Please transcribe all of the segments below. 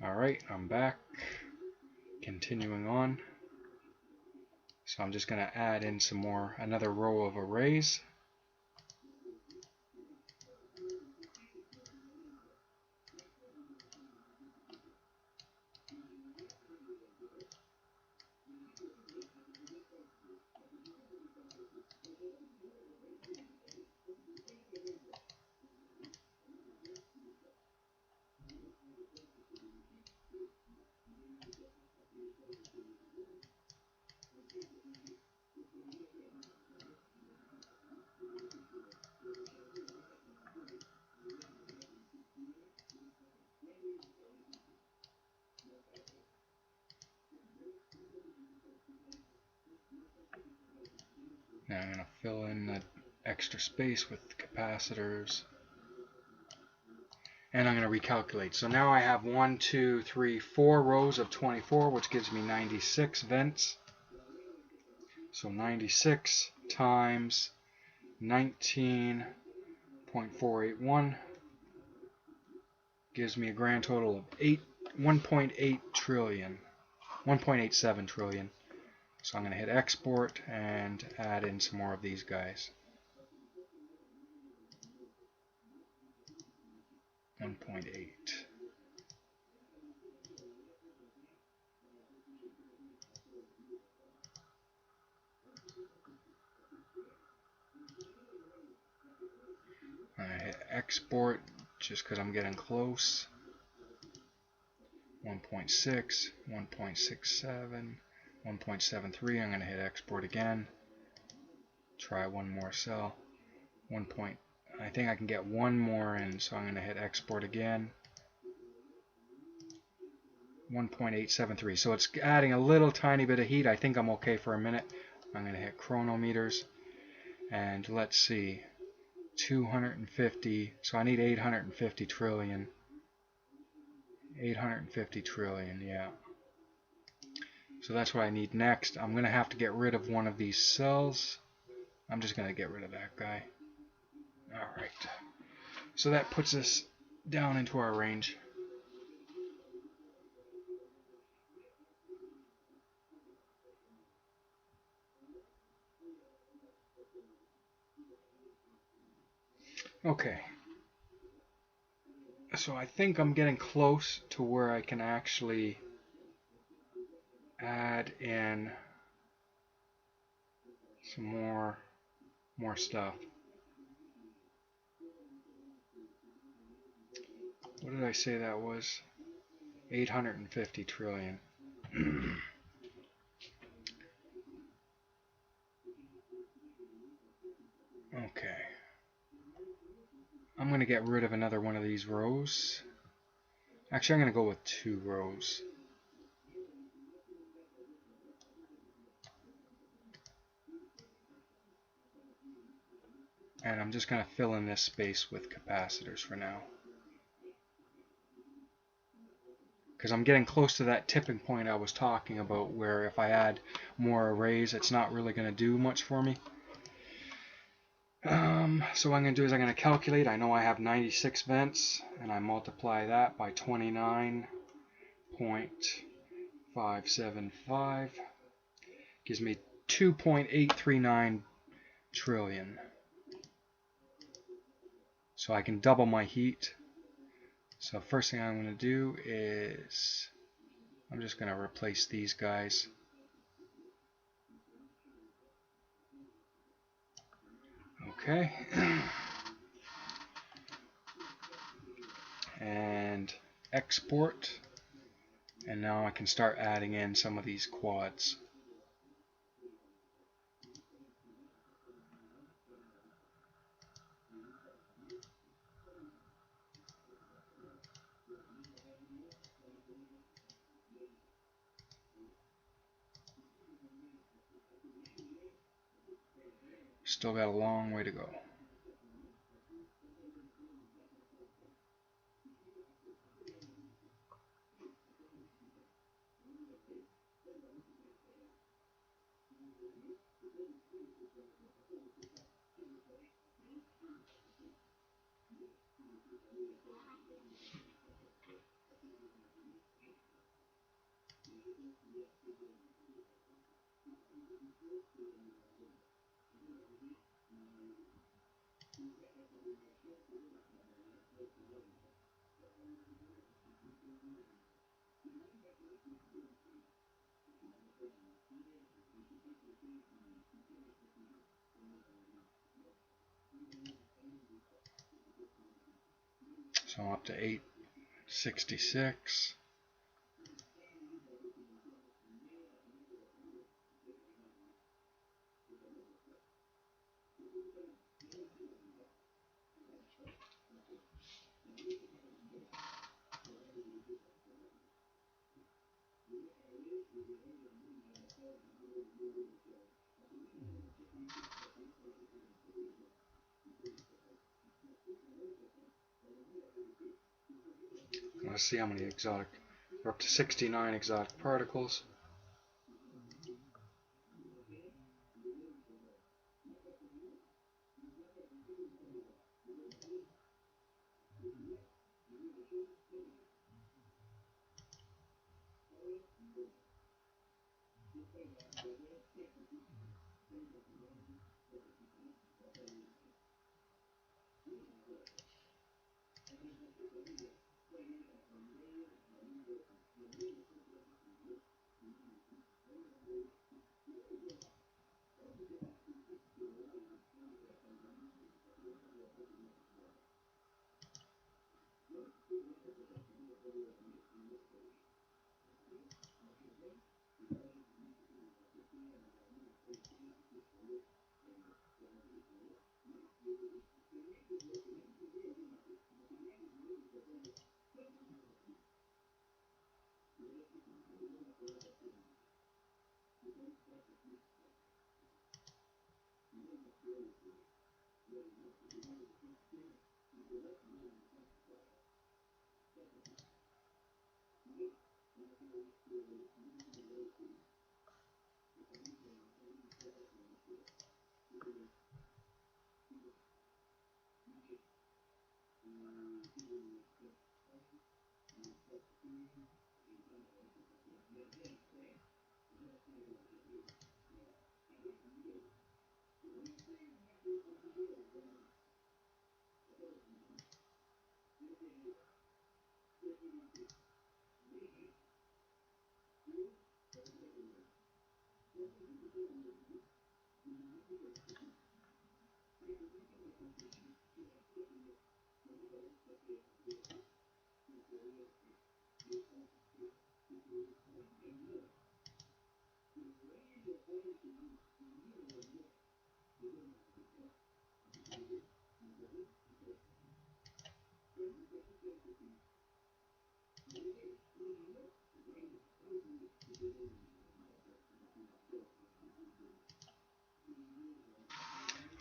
Alright, I'm back. Continuing on. So I'm just going to add in another row of arrays. Now I'm going to fill in the extra space with capacitors. And I'm going to recalculate. So now I have 1, 2, 3, 4 rows of 24, which gives me 96 vents. So 96 times 19.481 gives me a grand total of 1.8 trillion, 1.87 trillion. So I'm going to hit export and add in some more of these guys. 1.8. I hit export just because I'm getting close. 1.6, 1.67, 1.73. I'm going to hit export again. Try one more cell. I think I can get one more in, so I'm going to hit export again. 1.873. So it's adding a little tiny bit of heat. I think I'm okay for a minute. I'm going to hit chronometers. And let's see. 250. So I need 850 trillion. 850 trillion, yeah. So that's what I need next. I'm going to have to get rid of one of these cells. I'm just going to get rid of that guy. Alright. So that puts us down into our range. Okay. So I think I'm getting close to where I can actually add in some more stuff. What did I say that was? 850 trillion. Okay. I'm going to get rid of another one of these rows. Actually, I'm going to go with 2 rows. And I'm just going to fill in this space with capacitors for now. Because I'm getting close to that tipping point I was talking about, where if I add more arrays, it's not really going to do much for me. So what I'm going to do is I'm going to calculate. I know I have 96 vents, and I multiply that by 29.575. Gives me 2.839 trillion. So I can double my heat. So first thing I'm going to do is I'm just going to replace these guys. Okay. And export. And now I can start adding in some of these quads. Still got a long way to go. So I'm up to 866. Let's see how many exotic. We're up to 69 exotic particles.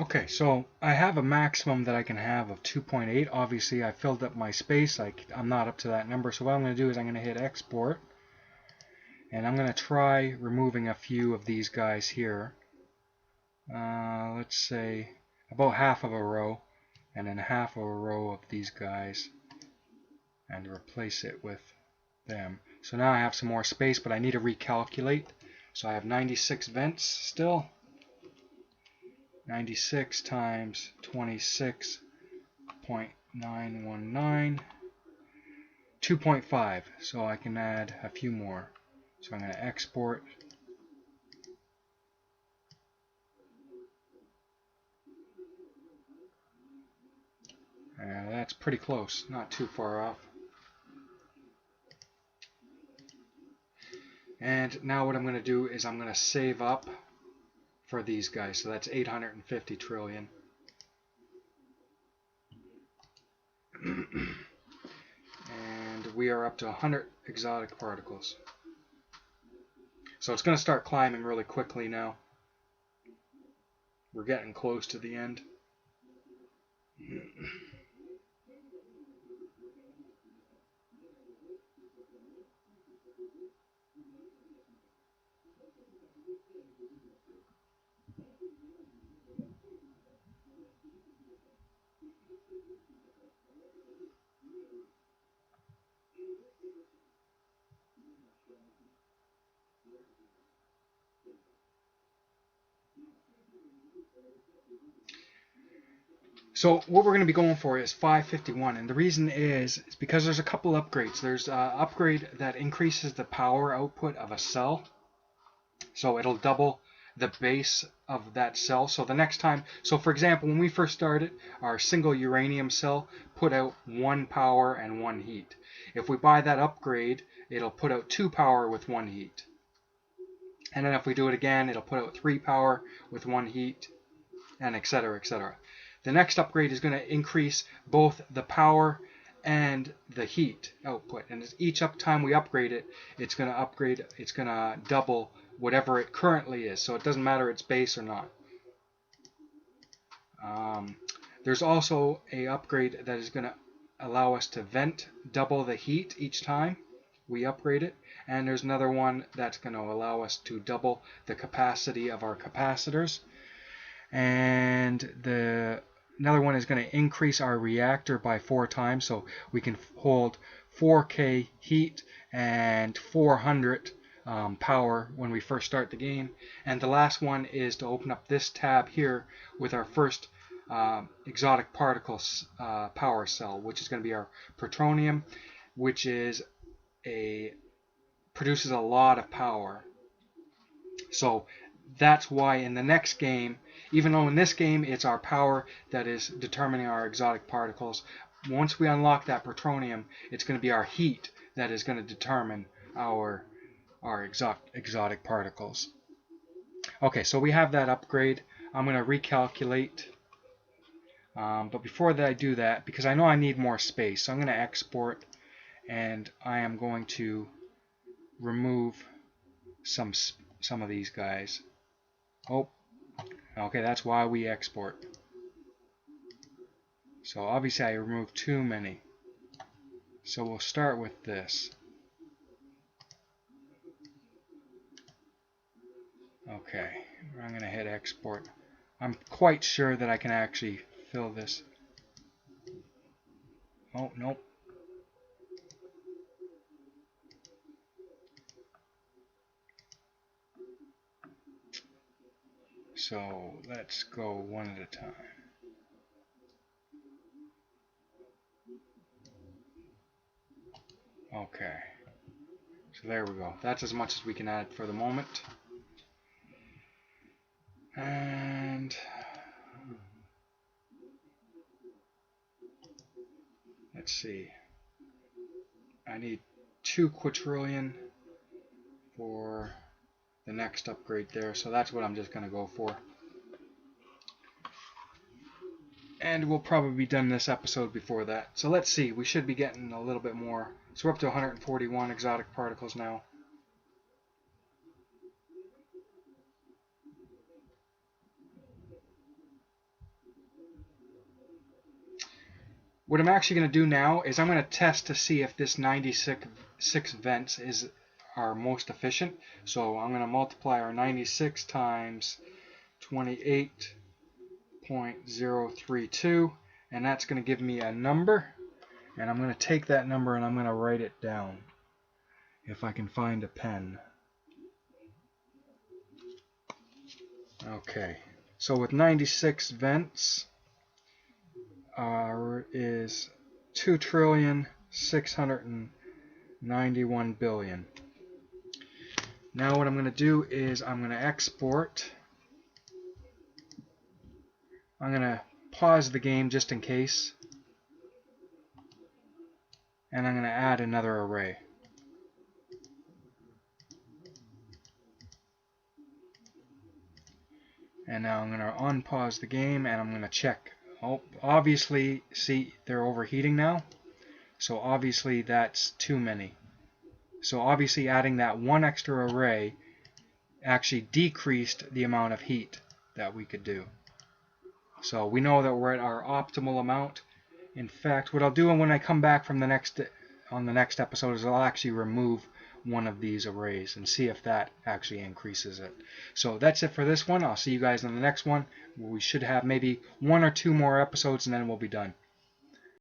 Okay, so I have a maximum that I can have of 2.8. Obviously, I filled up my space. I'm not up to that number. So what I'm going to do is I'm going to hit export. And I'm going to try removing a few of these guys here. Let's say about half of a row. And then half of a row of these guys. And replace it with them. So now I have some more space, but I need to recalculate. So I have 96 vents still. 96 times 26.919, 2.5, so I can add a few more. So I'm going to export. That's pretty close, not too far off. And now what I'm going to do is I'm going to save up for these guys. So that's 850 trillion. And we are up to 100 exotic particles. So it's going to start climbing really quickly now. We're getting close to the end. So what we're going to be going for is 551, and the reason is because there's a couple upgrades. There's an upgrade that increases the power output of a cell, so it'll double the base of that cell. So the next time, so for example, when we first started, our single uranium cell put out 1 power and 1 heat. If we buy that upgrade, it'll put out 2 power with 1 heat. And then if we do it again, it'll put out 3 power with 1 heat, and etc., etc. The next upgrade is going to increase both the power and the heat output. And each time we upgrade it, it's going to double whatever it currently is. So it doesn't matter its base or not. There's also a upgrade that is going to allow us to vent double the heat each time we upgrade it. And there's another one that's going to allow us to double the capacity of our capacitors. And another one is going to increase our reactor by 4 times, so we can hold 4K heat and 400 power when we first start the game. And the last one is to open up this tab here with our first exotic particles power cell, which is going to be our plutonium, which is produces a lot of power. So that's why in the next game, even though in this game it's our power that is determining our exotic particles, once we unlock that plutonium, it's going to be our heat that is going to determine our exotic particles. Okay, so we have that upgrade. I'm going to recalculate. But before that I do that, because I know I need more space, so I'm going to export, and I am going to remove some of these guys. Oh, okay, that's why we export. So obviously I removed too many. So we'll start with this. Okay, I'm going to hit export. I'm quite sure that I can actually fill this. Oh, nope. So let's go one at a time. Okay, so there we go. That's as much as we can add for the moment. And let's see. I need 2 quadrillion for the next upgrade there, so that's what I'm just going to go for. And we'll probably be done this episode before that. So let's see, we should be getting a little bit more. So we're up to 141 exotic particles now. What I'm actually going to do now is I'm going to test to see if this 96 vents is our most efficient. So I'm going to multiply our 96 times 28.032, and that's going to give me a number. And I'm going to take that number and I'm going to write it down, if I can find a pen. Okay, so with 96 vents is 2,691,000,000,000. Now what I'm going to do is I'm going to export. I'm going to pause the game just in case. And I'm going to add another array. And now I'm going to unpause the game and I'm going to check. Oh, obviously, see, they're overheating now. So obviously that's too many. So obviously adding that one extra array actually decreased the amount of heat that we could do. So we know that we're at our optimal amount. In fact, what I'll do when I come back from the next episode is I'll actually remove one of these arrays and see if that actually increases it. So that's it for this one. I'll see you guys in the next one. We should have maybe 1 or 2 more episodes and then we'll be done.